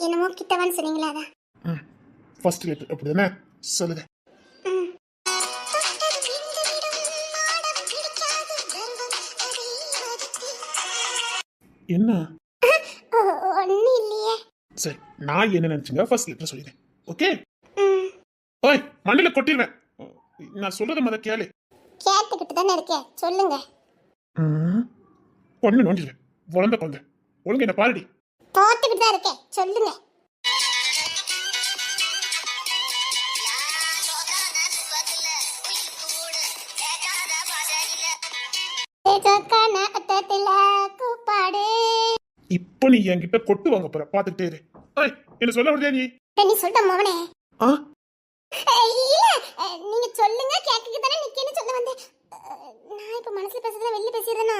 என்னமோ கிட்டவான்னு சொன்னீங்களா அதான். ஃபர்ஸ்ட் லெட்டர் அப்படிதானே? சொல்லுங்க. என்ன? ஒன்னும் இல்லையே. சரி, நான் என்ன நினைச்சுங்க ஃபர்ஸ்ட் லெட்டர் சொல்லிடுறேன். ஓகே? ஓய், மண்ணில கொட்டிடுவேன். நான் சொல்றத மத கேளு. கேட்டுக்கிட்டு தானே இருக்கேன், சொல்லுங்க. பொண்ணு நோண்டிடுவேன். வளர்ந்த குழந்தை ஒழுங்கு என்ன பாருடி. தோத்துக்கிட்டு தான் இருக்கேன், சொல்லுங்க. இப்ப நீ என்கிட்ட கொட்டு வாங்க போற, பாத்துக்கிட்டே இரு. என்ன சொல்ல விடுறியா நீ? நீ சொல்ற மவனே. இல்ல, நீங்க சொல்லுங்க, கேட்க தானே நிக்கேன்னு சொல்ல வந்தேன். நான் இப்ப மனசுல பேசுறத வெளிய பேசிறேனா?